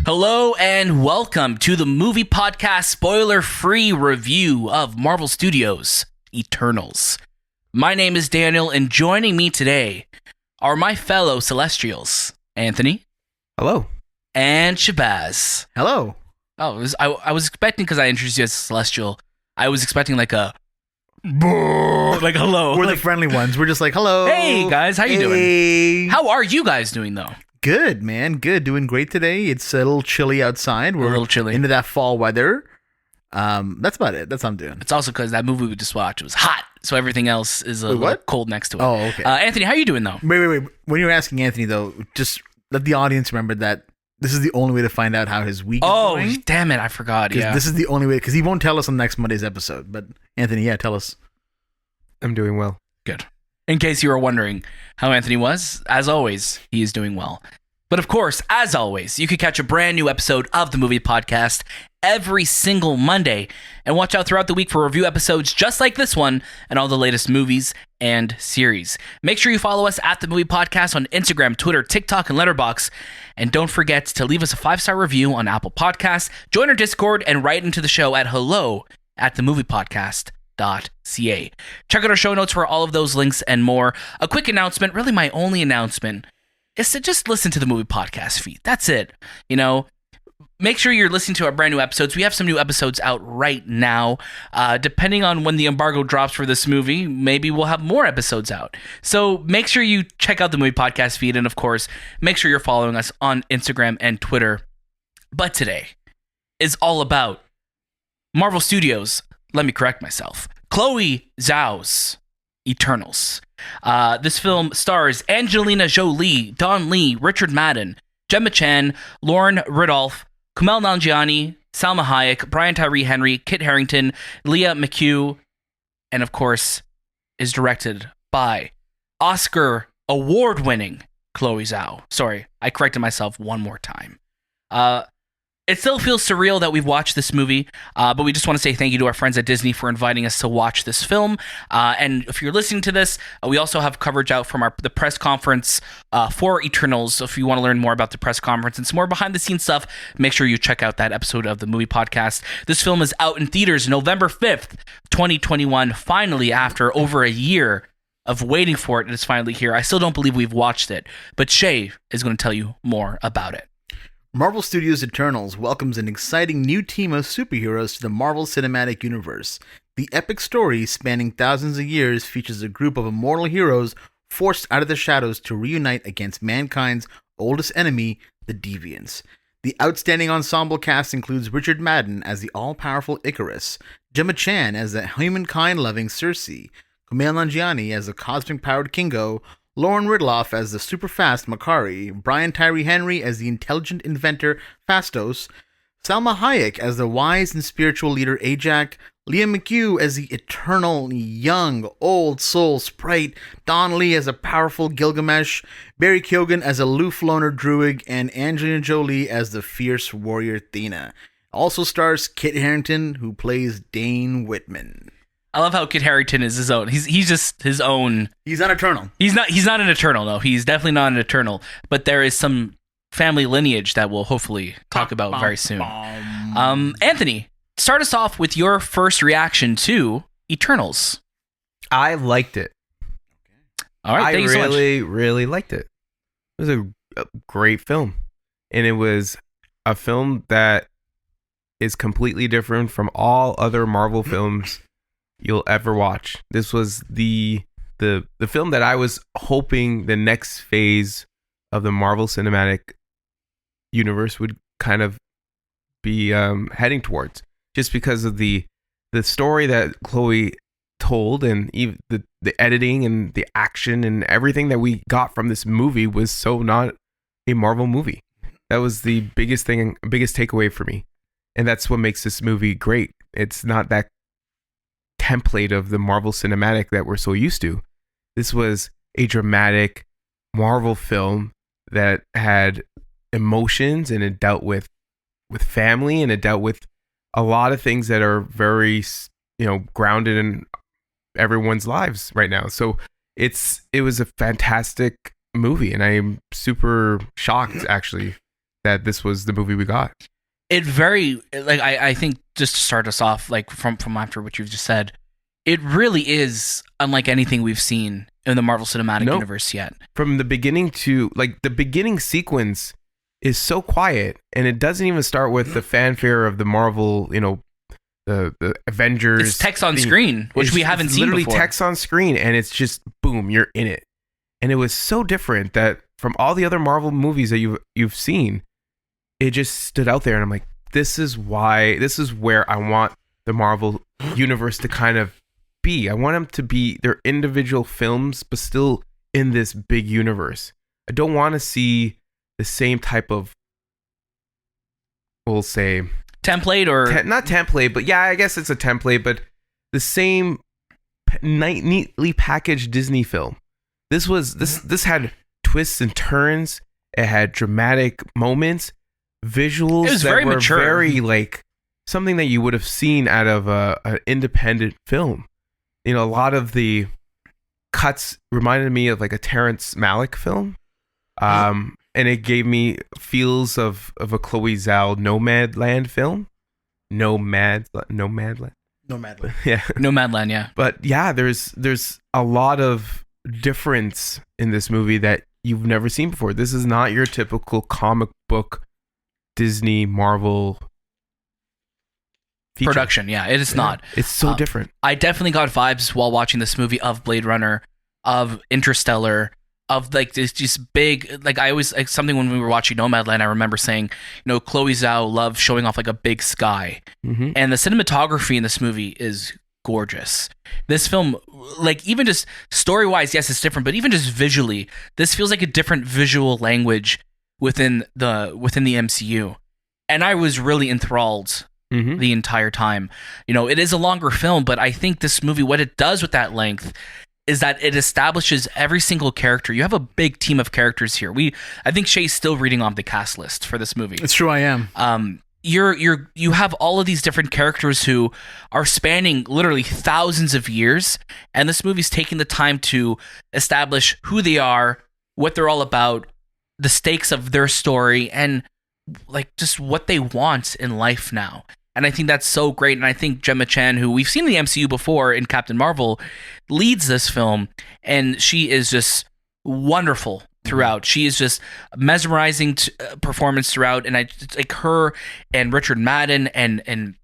Hello and welcome to the movie podcast spoiler-free review of Marvel Studios' Eternals. My name is Daniel, and joining me today are my fellow Celestials, Anthony. Hello. And Shahbaz. Hello. Oh, I was expecting, because I introduced you as a Celestial, I was expecting like a like hello. We're like, the friendly ones. We're just like, hello. Hey guys, how you doing? How are you guys doing though? Good, man. Good. Doing great today. It's a little chilly outside. We're a little chilly. Into that fall weather. That's about it. That's what I'm doing. It's also because that movie we just watched was hot, so everything else is a little cold next to it. Oh, okay. Anthony, how are you doing though? Wait. When you were asking Anthony though, just let the audience remember that this is the only way to find out how his week is going. Oh, damn it. I forgot. Yeah. This is the only way, because he won't tell us on next Monday's episode. But Anthony, yeah, tell us. I'm doing well. Good. In case you were wondering how Anthony was, as always, he is doing well. But of course, as always, you can catch a brand new episode of the Movie Podcast every single Monday, and watch out throughout the week for review episodes just like this one and all the latest movies and series. Make sure you follow us at the Movie Podcast on Instagram, Twitter, TikTok, and Letterboxd. And don't forget to leave us a 5-star review on Apple Podcasts, join our Discord, and write into the show at hello@TheMoviePodcast.ca. Check out our show notes for all of those links and more. A quick announcement, really my only announcement, is to just listen to the Movie Podcast feed. That's it. You know, make sure you're listening to our brand new episodes. We have some new episodes out right now. Depending on when the embargo drops for this movie, maybe we'll have more episodes out. So make sure you check out the Movie Podcast feed. And of course, make sure you're following us on Instagram and Twitter. But today is all about Marvel Studios. Let me correct myself. Chloé Zhao's Eternals. This film stars Angelina Jolie, Don Lee, Richard Madden, Gemma Chan, Lauren Ridloff, Kumail Nanjiani, Salma Hayek, Tyree Henry, Kit Harington, Lia McHugh, and of course is directed by Oscar award-winning Chloé Zhao. Sorry, I corrected myself one more time. It still feels surreal that we've watched this movie, but we just want to say thank you to our friends at Disney for inviting us to watch this film. And if you're listening to this, we also have coverage out from the press conference for Eternals. So if you want to learn more about the press conference and some more behind-the-scenes stuff, make sure you check out that episode of the Movie Podcast. This film is out in theaters November 5th, 2021. Finally, after over a year of waiting for it, it is finally here. I still don't believe we've watched it, but Shay is going to tell you more about it. Marvel Studios' Eternals welcomes an exciting new team of superheroes to the Marvel Cinematic Universe. The epic story, spanning thousands of years, features a group of immortal heroes forced out of the shadows to reunite against mankind's oldest enemy, the Deviants. The outstanding ensemble cast includes Richard Madden as the all-powerful Icarus, Gemma Chan as the humankind-loving Circe, Kumail Nanjiani as the cosmic-powered Kingo, Lauren Ridloff as the super-fast Makari, Tyree Henry as the intelligent inventor Phastos, Salma Hayek as the wise and spiritual leader Ajak, Lia McHugh as the eternal young old soul Sprite, Don Lee as a powerful Gilgamesh, Barry Keoghan as a aloof loner Druid, and Angelina Jolie as the fierce warrior Thena. Also stars Kit Harington, who plays Dane Whitman. I love how Kit Harington is his own. He's just his own. He's not Eternal. He's not an Eternal, no. He's definitely not an Eternal. But there is some family lineage that we'll hopefully talk about very soon. Anthony, start us off with your first reaction to Eternals. I liked it. All right, thank you so much. I really liked it. It was a great film. And it was a film that is completely different from all other Marvel films you'll ever watch. This was the film that I was hoping the next phase of the Marvel Cinematic Universe would kind of be heading towards, just because of the story that Chloé told, and even the editing and the action and everything that we got from this movie was so not a Marvel movie. That was the biggest takeaway for me, and that's what makes this movie great. It's not that template of the Marvel Cinematic that we're so used to. This was a dramatic Marvel film that had emotions, and it dealt with family, and it dealt with a lot of things that are very, grounded in everyone's lives right now. So it was a fantastic movie, and I am super shocked actually that this was the movie we got. It very, like, I think, just to start us off, like, from after what you've just said, it really is unlike anything we've seen in the Marvel Cinematic Universe yet. From the beginning to, like, the beginning sequence is so quiet, and it doesn't even start with the fanfare of the Marvel, the Avengers. It's text on screen, which we haven't seen before. Literally text on screen, and it's just, boom, you're in it. And it was so different that from all the other Marvel movies that you've seen, it just stood out there, and I'm like, this is where I want the Marvel universe to kind of be. I want them to be their individual films, but still in this big universe. I don't want to see the same type of, we'll say, template or not template, but yeah, I guess it's a template, but the same neatly packaged Disney film. This had twists and turns. It had dramatic moments, visuals. It was that very were mature. very like something that you would have seen out of an independent film. A lot of the cuts reminded me of like a Terrence Malick film, and it gave me feels of a Chloé Zhao Nomadland film. Nomadland. Yeah. Nomadland, yeah. But yeah, there's a lot of difference in this movie that you've never seen before. This is not your typical comic book Disney Marvel feature. Production. Yeah, it is not. It's so different. I definitely got vibes while watching this movie of Blade Runner, of Interstellar, of like this just big, like I always, like something when we were watching Nomadland, I remember saying, Chloé Zhao loved showing off like a big sky. Mm-hmm. And the cinematography in this movie is gorgeous. This film, like, even just story-wise, yes, it's different, but even just visually, this feels like a different visual language within the MCU. And I was really enthralled the entire time. It is a longer film, but I think this movie, what it does with that length is that it establishes every single character. You have a big team of characters here. I think Shay's still reading off the cast list for this movie. It's true, I am. You have all of these different characters who are spanning literally thousands of years, and this movie's taking the time to establish who they are, what they're all about, the stakes of their story, and like just what they want in life now. And I think that's so great. And I think Gemma Chan, who we've seen in the MCU before in Captain Marvel, leads this film, and she is just wonderful throughout. She is just mesmerizing performance throughout, and I like her and Richard Madden and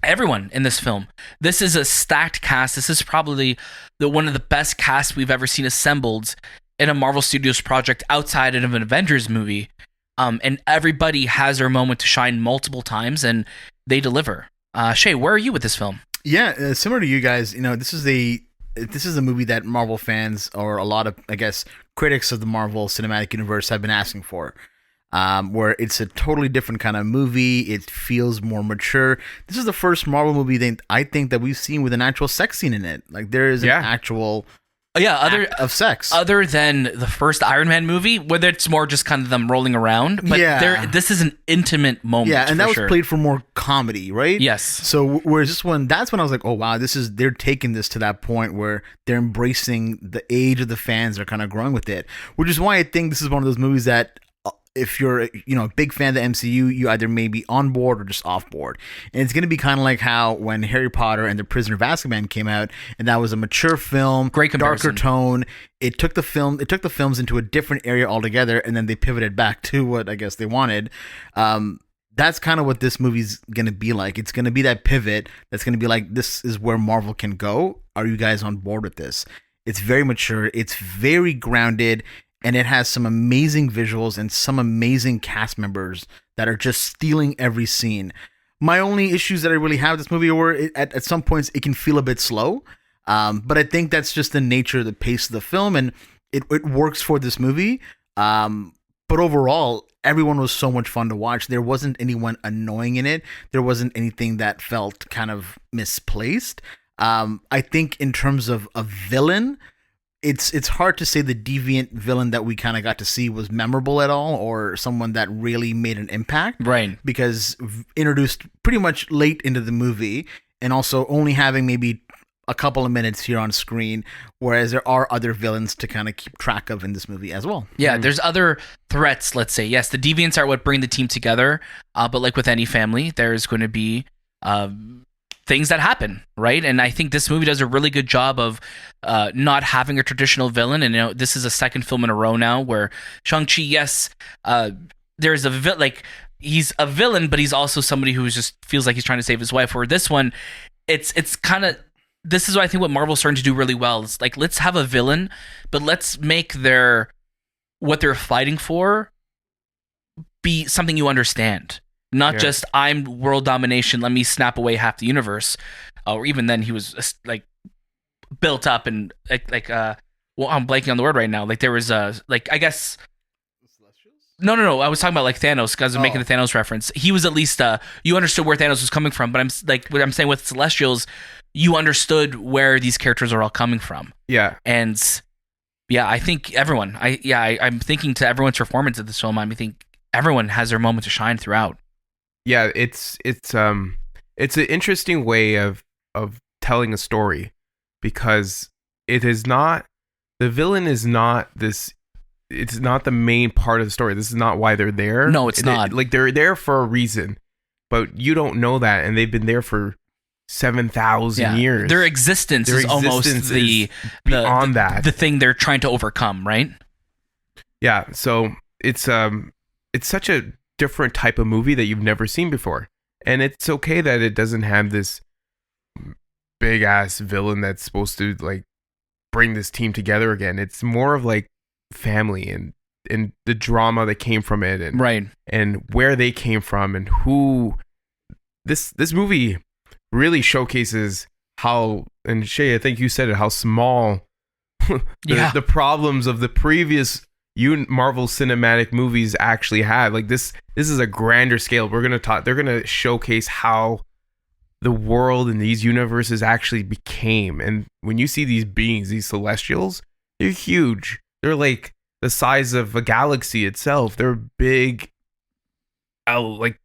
everyone in this film. This is a stacked cast. This is probably one of the best casts we've ever seen assembled in a Marvel Studios project outside of an Avengers movie. And everybody has their moment to shine multiple times, and they deliver. Shay, where are you with this film? Yeah, similar to you guys, this is a movie that Marvel fans, or a lot of, I guess, critics of the Marvel Cinematic Universe have been asking for. Where it's a totally different kind of movie. It feels more mature. This is the first Marvel movie that I think that we've seen with an actual sex scene in it. Like, there is an actual act of sex. Other than the first Iron Man movie, where it's more just kind of them rolling around. But this is an intimate moment. Yeah, and that was played for more comedy, right? Yes. So whereas this one, that's when I was like, oh wow, they're taking this to that point where they're embracing the age of the fans. They're kind of growing with it, which is why I think this is one of those movies that, if you're a big fan of the MCU, you either may be on board or just off board. And it's going to be kind of like how when Harry Potter and the Prisoner of Azkaban came out, and that was a mature film, great comparison, darker tone. It took the films into a different area altogether, and then they pivoted back to what I guess they wanted. That's kind of what this movie's going to be like. It's going to be that pivot that's going to be like, this is where Marvel can go. Are you guys on board with this? It's very mature. It's very grounded. And it has some amazing visuals and some amazing cast members that are just stealing every scene. My only issues that I really have with this movie were at some points it can feel a bit slow. But I think that's just the nature of the pace of the film, and it works for this movie. But overall, everyone was so much fun to watch. There wasn't anyone annoying in it. There wasn't anything that felt kind of misplaced. I think in terms of a villain, it's hard to say the deviant villain that we kind of got to see was memorable at all, or someone that really made an impact. Right. Because introduced pretty much late into the movie, and also only having maybe a couple of minutes here on screen, whereas there are other villains to kind of keep track of in this movie as well. Yeah, there's other threats, let's say. Yes, the deviants are what bring the team together, but like with any family, there's going to be things that happen, right? And I think this movie does a really good job of not having a traditional villain. And this is a second film in a row now where Shang-Chi, yes, there's he's a villain, but he's also somebody who just feels like he's trying to save his wife. Where this one, it's kind of, this is what I think what Marvel's starting to do really well. It's like, let's have a villain, but let's make what they're fighting for be something you understand. Not just, I'm world domination, let me snap away half the universe. Or even then, he was like built up and well, I'm blanking on the word right now. Like there was I guess. No. I was talking about like Thanos because I'm making the Thanos reference. He was at least you understood where Thanos was coming from, but I'm like what I'm saying with Celestials, you understood where these characters are all coming from. Yeah, and I think everyone. I'm thinking to everyone's performance of this film. I think everyone has their moment to shine throughout. Yeah, it's an interesting way of telling a story because it is not, the villain is not this. It's not the main part of the story. This is not why they're there. No, it's not. Like they're there for a reason, but you don't know that, and they've been there for 7,000 years. Their existence is almost beyond that. The thing they're trying to overcome, right? Yeah. So it's such a different type of movie that you've never seen before, and it's okay that it doesn't have this big ass villain that's supposed to like bring this team together again. It's more of like family and the drama that came from it, and where they came from, and who this movie really showcases how, and Shay, I think you said it, how small the problems of the previous Marvel cinematic movies actually had. Like this is a grander scale. They're gonna showcase how the world and these universes actually became. And when you see these beings, these Celestials, they're huge. They're like the size of a galaxy itself. They're big, like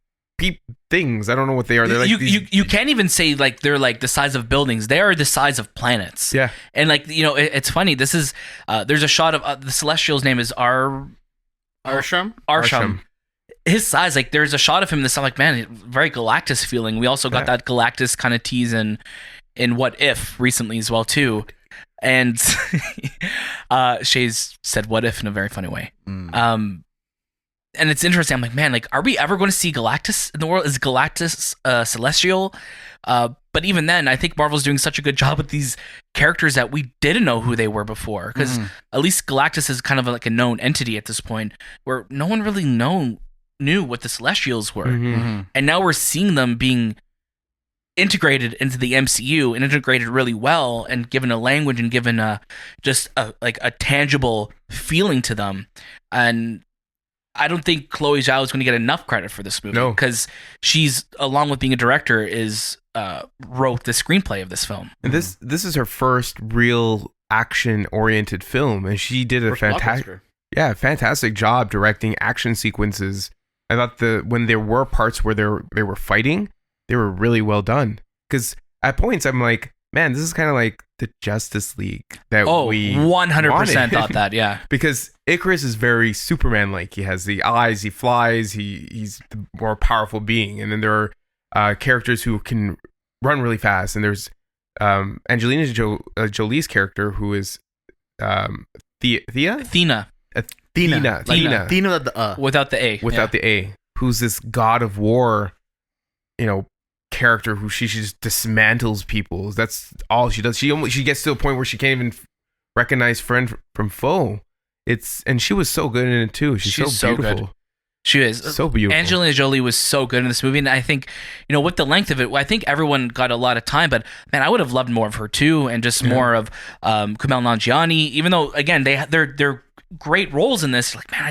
things. I don't know what they are. They're like you can't even say like they're like the size of buildings. They are the size of planets. Yeah, and like it's funny. This is there's a shot of the Celestial's name is Arsham. His size, like there's a shot of him that's like, man, very Galactus feeling. We also got that Galactus kind of tease in What If recently as well too. And Shay's said "what if" in a very funny way. And it's interesting. I'm like, man, like, are we ever going to see Galactus in the world? Is Galactus celestial? But even then, I think Marvel's doing such a good job with these characters that we didn't know who they were before. Because at least Galactus is kind of like a known entity at this point, where no one really knew what the Celestials were. And now we're seeing them being integrated into the MCU and integrated really well, and given a language and given a tangible feeling to them. And I don't think Chloé Zhao is going to get enough credit for this movie because she's, along with being a director, wrote the screenplay of this film. And this is her first real action oriented film, and she did a fantastic job directing action sequences. I thought when there were parts where they were fighting, they were really well done. Because at points I'm like, man, this is kind of like the Justice League that we 100% thought that, yeah. Because Icarus is very Superman-like. He has the eyes, he flies, he's the more powerful being. And then there are characters who can run really fast. And there's Angelina Jolie's character, who is Athena. Without the A. Without the A. Who's this god of war, character who she just dismantles people. That's all she does. She gets to a point where she can't even recognize friend from foe. And she was so good in it too. She's so beautiful. Good. She is so beautiful. Angelina Jolie was so good in this movie, and I think with the length of it, I think everyone got a lot of time. But man, I would have loved more of her too, and just more of Kumail Nanjiani. Even though again they're great roles in this, like, man,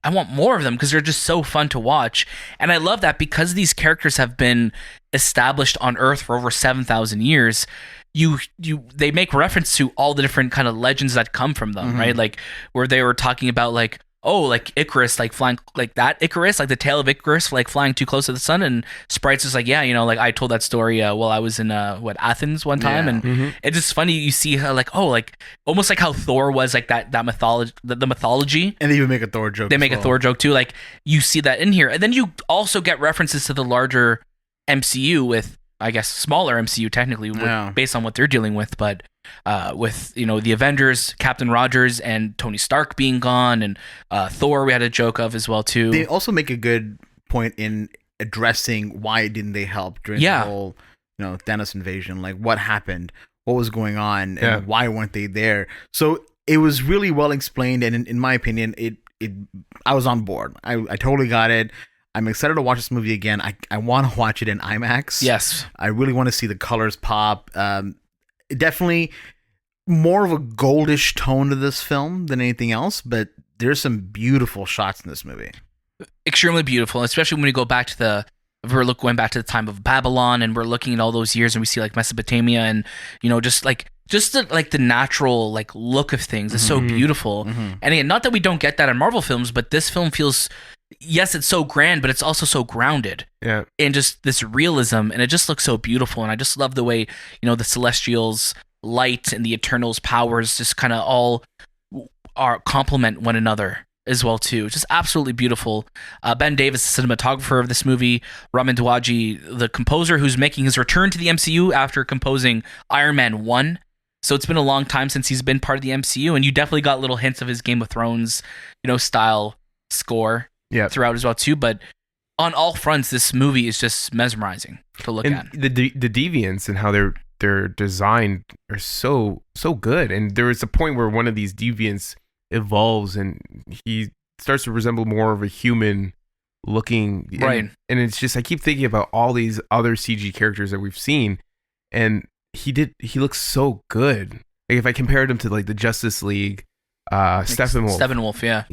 I want more of them because they're just so fun to watch. And I love that because these characters have been established on Earth for over 7,000 years. They make reference to all the different kind of legends that come from them, right? Like where they were talking about like, oh, like Icarus, like flying like that Icarus, like the tail of Icarus, like flying too close to the sun. And Sprites is like, yeah, like I told that story while I was in Athens one time, and it's just funny. You see how like, oh, like almost like how Thor was like that mythology, the mythology. And they even make a Thor joke. They make a Thor joke too. Like you see that in here, and then you also get references to the larger MCU with, I guess, smaller MCU technically based on what they're dealing with, but with the Avengers, Captain Rogers and Tony Stark being gone, and Thor we had a joke of as well too. They also make a good point in addressing why didn't they help during the whole Thanos invasion, like what happened, what was going on, and why weren't they there. So it was really well explained, and in my opinion, I was on board. I totally got it. I'm excited to watch this movie again. I want to watch it in IMAX. Yes. I really want to see the colors pop. Definitely more of a goldish tone to this film than anything else, but there's some beautiful shots in this movie. Extremely beautiful, especially when we go back to going back to the time of Babylon, and we're looking at all those years, and we see like Mesopotamia, and just the natural like look of things is so beautiful. And again, not that we don't get that in Marvel films, but this film feels, yes, it's so grand, but it's also so grounded in just this realism, and it just looks so beautiful. And I just love the way the Celestials' light and the Eternals' powers just kind of all complement one another as well too. Just absolutely beautiful. Ben Davis, the cinematographer of this movie, Ramin Djawadi, the composer who's making his return to the MCU after composing Iron Man 1. So it's been a long time since he's been part of the MCU, and you definitely got little hints of his Game of Thrones style score throughout as well too. But on all fronts, this movie is just mesmerizing to look at. The deviants and how they're designed are so good. And there is a point where one of these deviants evolves, and he starts to resemble more of a human looking. Right. And it's just, I keep thinking about all these other CG characters that we've seen, and he looks so good. Like if I compared him to like the Justice League, Steppenwolf. Steppenwolf, yeah.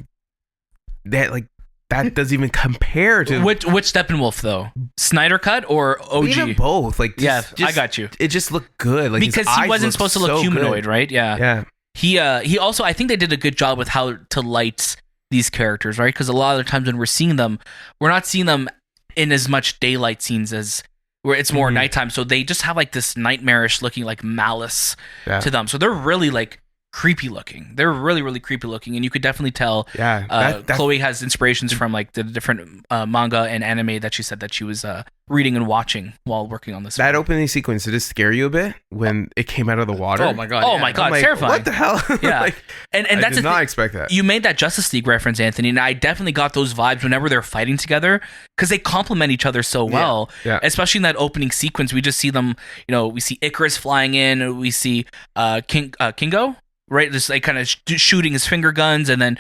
That doesn't even compare to which Steppenwolf though, Snyder cut or OG? Even both. Like I got you. It just looked good. Like because he wasn't supposed to look humanoid, good. Right? Yeah. He also, I think they did a good job with how to light these characters, right? Because a lot of the times when we're seeing them, we're not seeing them in as much daylight scenes as where it's more nighttime. So they just have like this nightmarish looking like malice to them. So they're really like creepy looking. They're really, really creepy looking, and you could definitely tell. Chloé has inspirations from like the different manga and anime that she said that she was reading and watching while working on this. That opening sequence, did it scare you a bit when it came out of the water? Oh my god! Oh my god! Like, terrifying! What the hell? Yeah, and I that's did not expect that. You made that Justice League reference, Anthony, and I definitely got those vibes whenever they're fighting together because they complement each other so well. Yeah. Especially in that opening sequence, we just see them. We see Icarus flying in. We see Kingo. Right, just like kind of shooting his finger guns, and then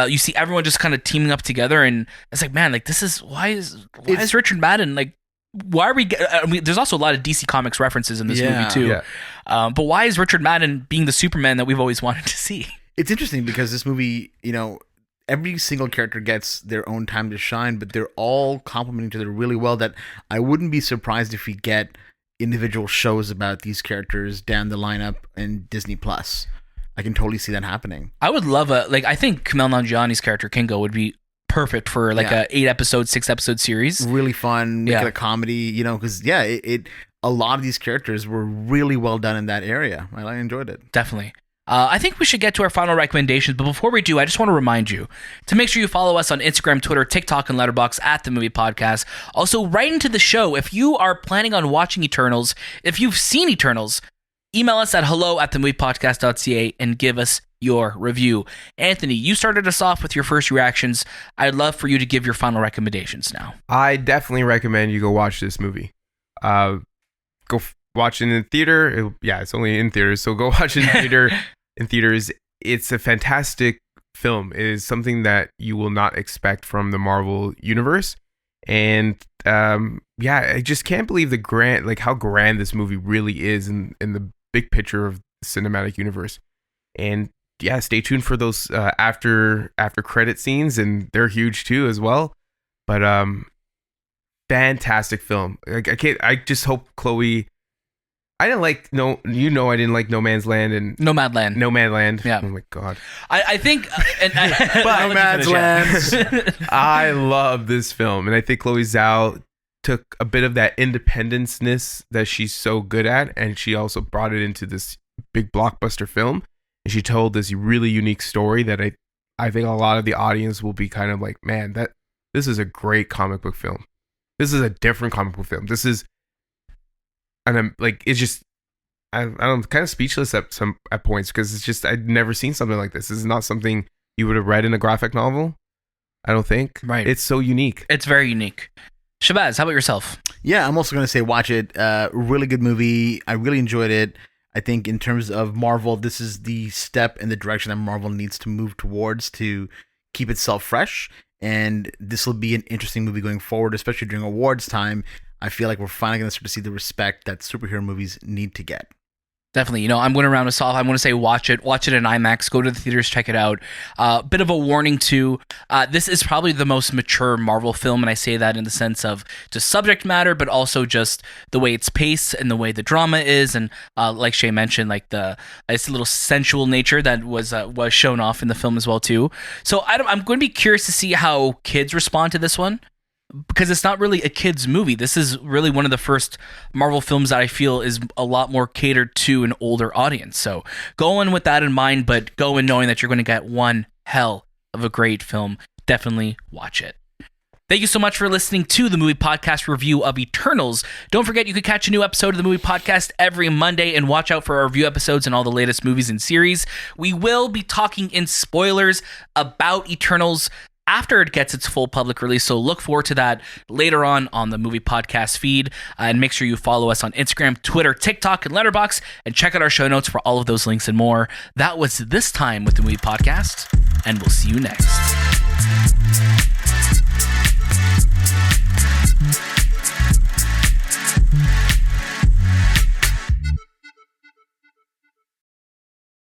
you see everyone just kind of teaming up together, and it's like, man, like this is why is Richard Madden like? Why are we? There's also a lot of DC Comics references in this movie too. Yeah. But why is Richard Madden being the Superman that we've always wanted to see? It's interesting because this movie, every single character gets their own time to shine, but they're all complementing each other really well. That I wouldn't be surprised if we get individual shows about these characters down the lineup in Disney Plus. I can totally see that happening. I would love I think Kumail Nanjiani's character Kingo would be perfect for like a 6 episode series. Really fun, make it a comedy, because a lot of these characters were really well done in that area. I enjoyed it. Definitely. I think we should get to our final recommendations, but before we do, I just want to remind you to make sure you follow us on Instagram, Twitter, TikTok, and Letterboxd at The Movie Podcast. Also, write into the show if you are planning on watching Eternals, if you've seen Eternals. Email us at hello@TheMoviePodcast.ca and give us your review. Anthony, you started us off with your first reactions. I'd love for you to give your final recommendations now. I definitely recommend you go watch this movie. Go watch it in the theater. It's only in theaters, so go watch it in theater. In theaters, it's a fantastic film. It is something that you will not expect from the Marvel universe. And I just can't believe how grand this movie really is in the big picture of the cinematic universe. And stay tuned for those after credit scenes, and they're huge too as well. But fantastic film. I just hope Chloé I didn't like I didn't like No Man's Land and Nomadland. Nomadland. Yeah. Oh my god. I think No Man's Land. I love this film, and I think Chloe Zhao took a bit of that independence-ness that she's so good at, and she also brought it into this big blockbuster film, and she told this really unique story that I think a lot of the audience will be kind of like, man, this is a great comic book film. This is a different comic book film. This is, and I'm like, it's just, I'm kind of speechless at points, because it's just, I'd never seen something like this. This is not something you would have read in a graphic novel, I don't think. Right. It's so unique. it's very unique. Shahbaz, how about yourself? Yeah, I'm also going to say watch it. Really good movie. I really enjoyed it. I think in terms of Marvel, this is the step in the direction that Marvel needs to move towards to keep itself fresh. And this will be an interesting movie going forward, especially during awards time. I feel like we're finally going to start to see the respect that superhero movies need to get. Definitely. I'm going to round us off. I'm going to say watch it in IMAX, go to the theaters, check it out. Bit of a warning too. This is probably the most mature Marvel film, and I say that in the sense of just subject matter, but also just the way it's paced and the way the drama is, and like Shay mentioned, like it's a little sensual nature that was shown off in the film as well too. So I'm going to be curious to see how kids respond to this one, because it's not really a kid's movie. This is really one of the first Marvel films that I feel is a lot more catered to an older audience. So go in with that in mind, but go in knowing that you're going to get one hell of a great film. Definitely watch it. Thank you so much for listening to the movie podcast review of Eternals. Don't forget, you can catch a new episode of the movie podcast every Monday, and watch out for our review episodes and all the latest movies and series. We will be talking in spoilers about Eternals after it gets its full public release, so look forward to that later on the movie podcast feed, and make sure you follow us on Instagram, Twitter, TikTok, and Letterboxd, and check out our show notes for all of those links and more. That was This Time with the Movie Podcast, and we'll see you next.